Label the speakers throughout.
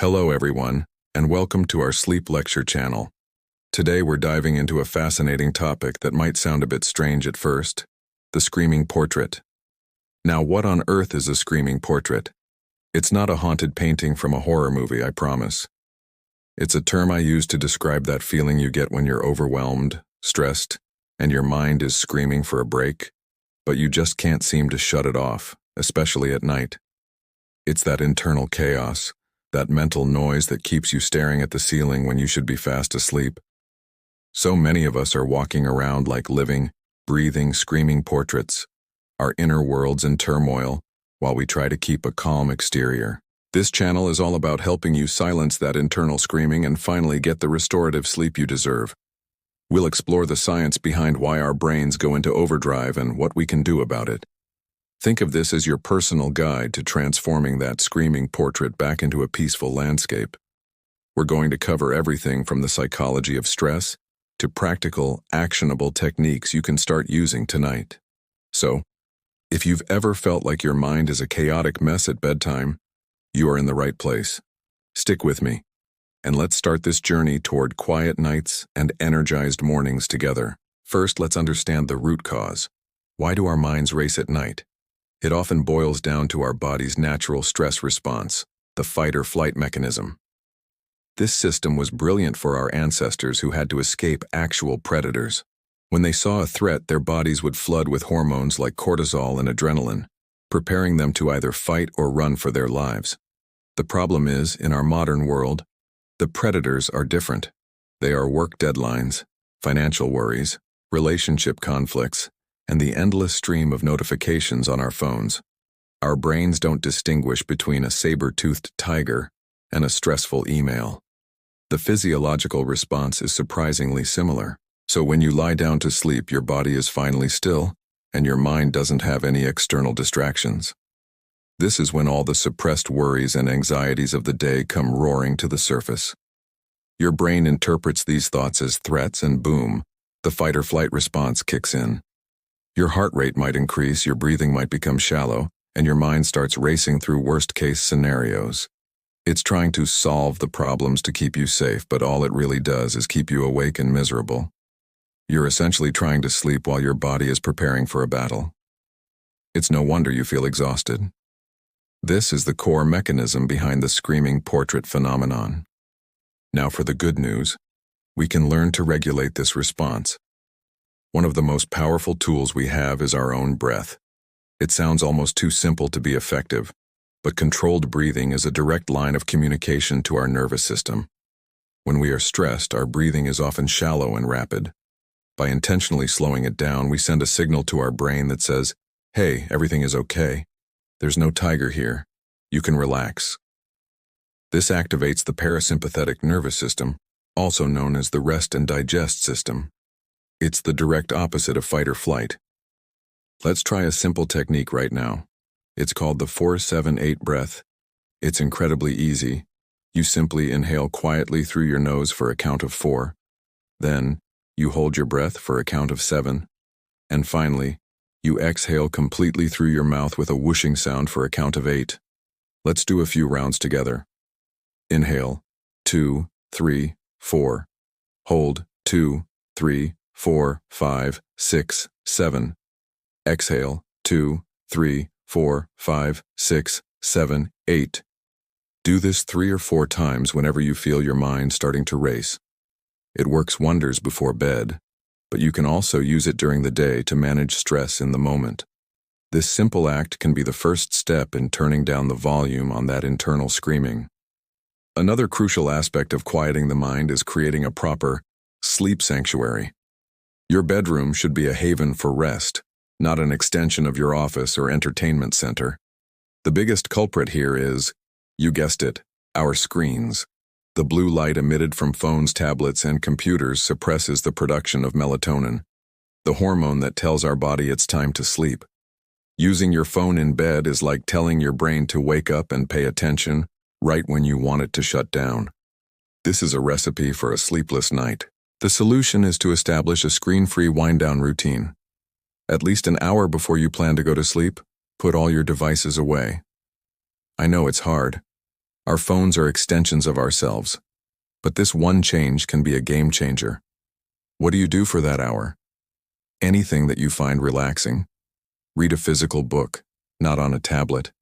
Speaker 1: Hello everyone, and welcome to our sleep lecture channel. Today we're diving into a fascinating topic that might sound a bit strange at first, the screaming portrait. Now, what on earth is a screaming portrait? It's not a haunted painting from a horror movie, I promise. It's a term I use to describe that feeling you get when you're overwhelmed, stressed, and your mind is screaming for a break, but you just can't seem to shut it off, especially at night. It's that internal chaos, that mental noise that keeps you staring at the ceiling when you should be fast asleep. So many of us are walking around like living, breathing, screaming portraits, our inner worlds in turmoil, while we try to keep a calm exterior. This channel is all about helping you silence that internal screaming and finally get the restorative sleep you deserve. We'll explore the science behind why our brains go into overdrive and what we can do about it. Think of this as your personal guide to transforming that screaming portrait back into a peaceful landscape. We're going to cover everything from the psychology of stress to practical, actionable techniques you can start using tonight. So, if you've ever felt like your mind is a chaotic mess at bedtime, you are in the right place. Stick with me, and let's start this journey toward quiet nights and energized mornings together. First, let's understand the root cause. Why do our minds race at night? It often boils down to our body's natural stress response, the fight-or-flight mechanism. This system was brilliant for our ancestors who had to escape actual predators. When they saw a threat, their bodies would flood with hormones like cortisol and adrenaline, preparing them to either fight or run for their lives. The problem is, in our modern world, the predators are different. They are work deadlines, financial worries, relationship conflicts, and the endless stream of notifications on our phones. Our brains don't distinguish between a saber-toothed tiger and a stressful email. The physiological response is surprisingly similar. So when you lie down to sleep, your body is finally still, and your mind doesn't have any external distractions. This is when all the suppressed worries and anxieties of the day come roaring to the surface. Your brain interprets these thoughts as threats, and boom, the fight-or-flight response kicks in. Your heart rate might increase, your breathing might become shallow, and your mind starts racing through worst-case scenarios. It's trying to solve the problems to keep you safe, but all it really does is keep you awake and miserable. You're essentially trying to sleep while your body is preparing for a battle. It's no wonder you feel exhausted. This is the core mechanism behind the screaming portrait phenomenon. Now for the good news. We can learn to regulate this response. One of the most powerful tools we have is our own breath. It sounds almost too simple to be effective, but controlled breathing is a direct line of communication to our nervous system. When we are stressed, our breathing is often shallow and rapid. By intentionally slowing it down, we send a signal to our brain that says, "Hey, everything is okay. There's no tiger here. You can relax." This activates the parasympathetic nervous system, also known as the rest and digest system. It's the direct opposite of fight or flight. Let's try a simple technique right now. It's called the 4-7-8 breath. It's incredibly easy. You simply inhale quietly through your nose for a count of 4. Then, you hold your breath for a count of 7. And finally, you exhale completely through your mouth with a whooshing sound for a count of 8. Let's do a few rounds together. Inhale, 2, 3, 4. Hold, 2, 3, 4, 5, 6, 7. Exhale, 2, 3, 4, 5, 6, 7, 8. Do this 3 or 4 times whenever you feel your mind starting to race. It works wonders before bed, but you can also use it during the day to manage stress in the moment. This simple act can be the first step in turning down the volume on that internal screaming. Another crucial aspect of quieting the mind is creating a proper sleep sanctuary. Your bedroom should be a haven for rest, not an extension of your office or entertainment center. The biggest culprit here is, you guessed it, our screens. The blue light emitted from phones, tablets, and computers suppresses the production of melatonin, the hormone that tells our body it's time to sleep. Using your phone in bed is like telling your brain to wake up and pay attention right when you want it to shut down. This is a recipe for a sleepless night. The solution is to establish a screen-free wind-down routine. At least an hour before you plan to go to sleep, put all your devices away. I know it's hard, Our phones are extensions of ourselves, but this one change can be a game changer. What do you do for that hour? Anything that you find relaxing. Read a physical book, not on a tablet.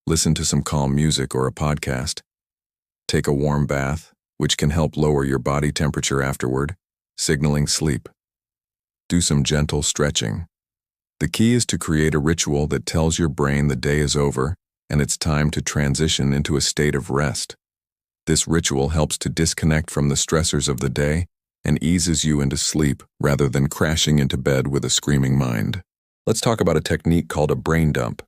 Speaker 1: Listen to some calm music or a podcast. Take a warm bath, which can help lower your body temperature afterward, signaling sleep. Do some gentle stretching. The key is to create a ritual that tells your brain the day is over and it's time to transition into a state of rest. This ritual helps to disconnect from the stressors of the day and eases you into sleep rather than crashing into bed with a screaming mind. Let's talk about a technique called a brain dump.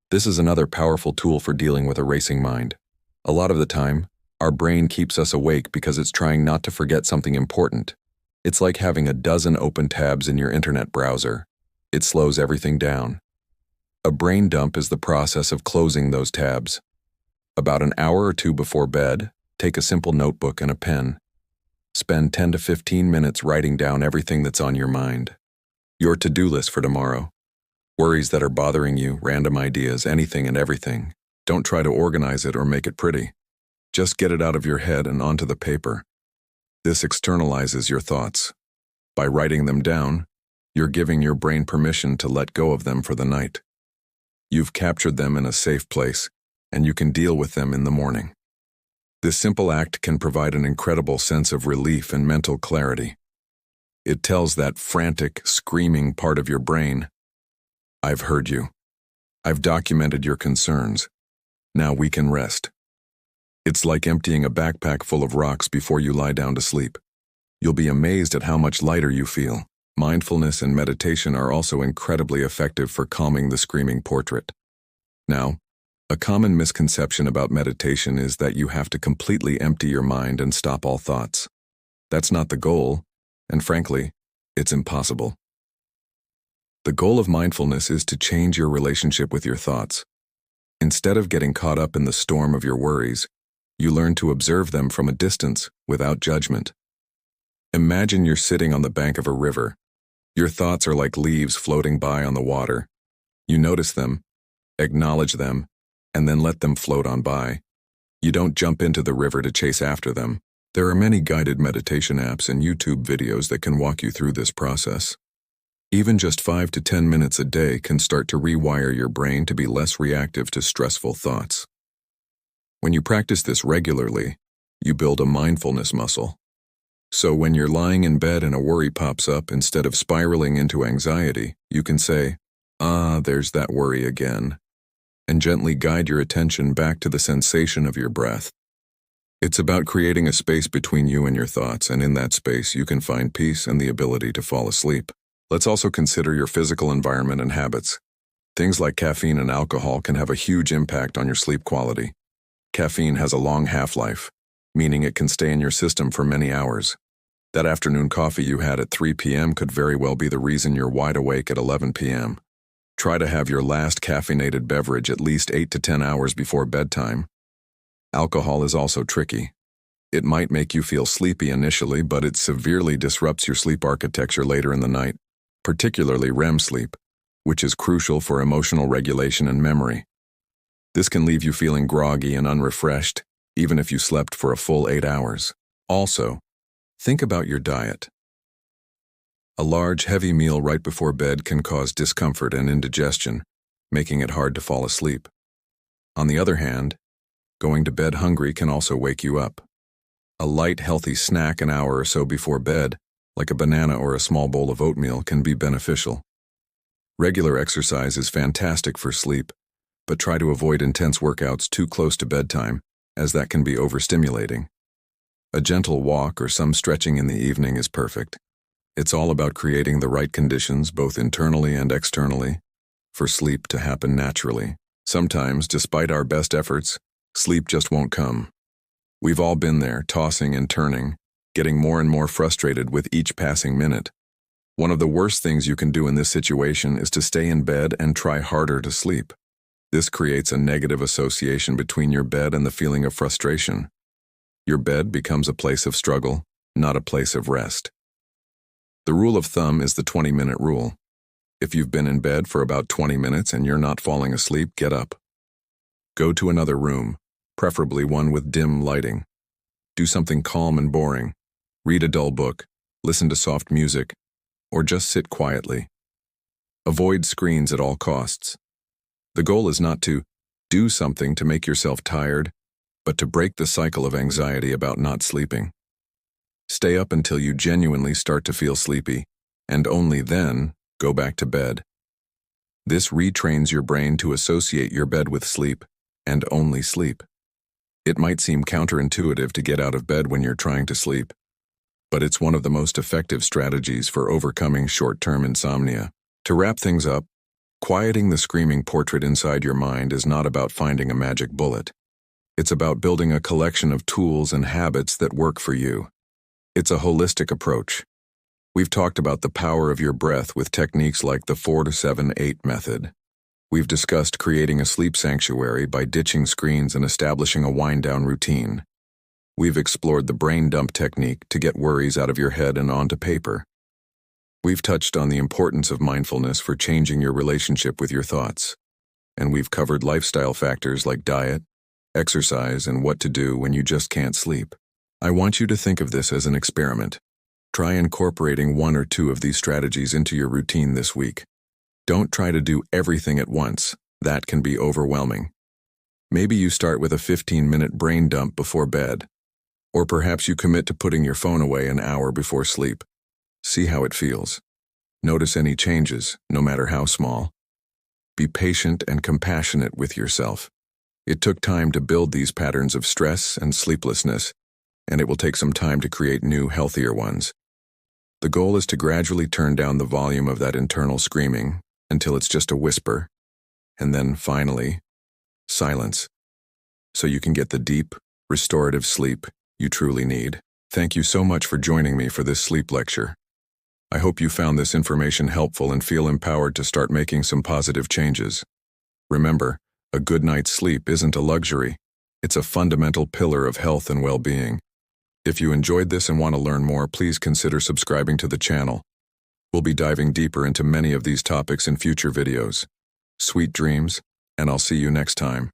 Speaker 1: This is another powerful tool for dealing with a racing mind. A lot of the time, our brain keeps us awake because it's trying not to forget something important. It's like having a dozen open tabs in your internet browser. It slows everything down. A brain dump is the process of closing those tabs. About an hour or two before bed, take a simple notebook and a pen. Spend 10 to 15 minutes writing down everything that's on your mind. Your to-do list for tomorrow. Worries that are bothering you, random ideas, anything and everything. Don't try to organize it or make it pretty. Just get it out of your head and onto the paper. This externalizes your thoughts. By writing them down, you're giving your brain permission to let go of them for the night. You've captured them in a safe place, and you can deal with them in the morning. This simple act can provide an incredible sense of relief and mental clarity. It tells that frantic, screaming part of your brain, "I've heard you. I've documented your concerns. Now we can rest." It's like emptying a backpack full of rocks before you lie down to sleep. You'll be amazed at how much lighter you feel. Mindfulness and meditation are also incredibly effective for calming the screaming portrait. Now, a common misconception about meditation is that you have to completely empty your mind and stop all thoughts. That's not the goal, and frankly, it's impossible. The goal of mindfulness is to change your relationship with your thoughts. Instead of getting caught up in the storm of your worries, you learn to observe them from a distance without judgment. Imagine you're sitting on the bank of a river. Your thoughts are like leaves floating by on the water. You notice them, acknowledge them, and then let them float on by. You don't jump into the river to chase after them. There are many guided meditation apps and YouTube videos that can walk you through this process. Even just 5 to 10 minutes a day can start to rewire your brain to be less reactive to stressful thoughts. When you practice this regularly, you build a mindfulness muscle. So when you're lying in bed and a worry pops up, instead of spiraling into anxiety, you can say, there's that worry again, and gently guide your attention back to the sensation of your breath. It's about creating a space between you and your thoughts, and in that space you can find peace and the ability to fall asleep. Let's also consider your physical environment and habits. Things like caffeine and alcohol can have a huge impact on your sleep quality. Caffeine has a long half-life, meaning it can stay in your system for many hours. That afternoon coffee you had at 3 p.m. could very well be the reason you're wide awake at 11 p.m. Try to have your last caffeinated beverage at least 8 to 10 hours before bedtime. Alcohol is also tricky. It might make you feel sleepy initially, but it severely disrupts your sleep architecture later in the night, particularly REM sleep, which is crucial for emotional regulation and memory. This can leave you feeling groggy and unrefreshed, even if you slept for a full 8 hours. Also, think about your diet. A large, heavy meal right before bed can cause discomfort and indigestion, making it hard to fall asleep. On the other hand, going to bed hungry can also wake you up. A light, healthy snack an hour or so before bed, like a banana or a small bowl of oatmeal, can be beneficial. Regular exercise is fantastic for sleep, but try to avoid intense workouts too close to bedtime, as that can be overstimulating. A gentle walk or some stretching in the evening is perfect. It's all about creating the right conditions, both internally and externally, for sleep to happen naturally. Sometimes, despite our best efforts, sleep just won't come. We've all been there, tossing and turning, getting more and more frustrated with each passing minute. One of the worst things you can do in this situation is to stay in bed and try harder to sleep. This creates a negative association between your bed and the feeling of frustration. Your bed becomes a place of struggle, not a place of rest. The rule of thumb is the 20-minute rule. If you've been in bed for about 20 minutes and you're not falling asleep, get up. Go to another room. preferably one with dim lighting. Do something calm and boring. Read a dull book, listen to soft music, or just sit quietly. Avoid screens at all costs. The goal is not to do something to make yourself tired, but to break the cycle of anxiety about not sleeping. Stay up until you genuinely start to feel sleepy, and only then go back to bed. This retrains your brain to associate your bed with sleep, and only sleep. It might seem counterintuitive to get out of bed when you're trying to sleep, but it's one of the most effective strategies for overcoming short-term insomnia. To wrap things up, quieting the screaming portrait inside your mind is not about finding a magic bullet. It's about building a collection of tools and habits that work for you. It's a holistic approach. We've talked about the power of your breath with techniques like the 4-7-8 method. We've discussed creating a sleep sanctuary by ditching screens and establishing a wind-down routine. We've explored the brain dump technique to get worries out of your head and onto paper. We've touched on the importance of mindfulness for changing your relationship with your thoughts. And we've covered lifestyle factors like diet, exercise, and what to do when you just can't sleep. I want you to think of this as an experiment. Try incorporating one or two of these strategies into your routine this week. Don't try to do everything at once. That can be overwhelming. Maybe you start with a 15-minute brain dump before bed. Or perhaps you commit to putting your phone away an hour before sleep. See how it feels. Notice any changes, no matter how small. Be patient and compassionate with yourself. It took time to build these patterns of stress and sleeplessness, and it will take some time to create new, healthier ones. The goal is to gradually turn down the volume of that internal screaming until it's just a whisper, and then finally, silence, so you can get the deep, restorative sleep you truly need. Thank you so much for joining me for this sleep lecture. I hope you found this information helpful and feel empowered to start making some positive changes. Remember, a good night's sleep isn't a luxury. It's a fundamental pillar of health and well-being. If you enjoyed this and want to learn more, please consider subscribing to the channel. We'll be diving deeper into many of these topics in future videos. Sweet dreams, and I'll see you next time.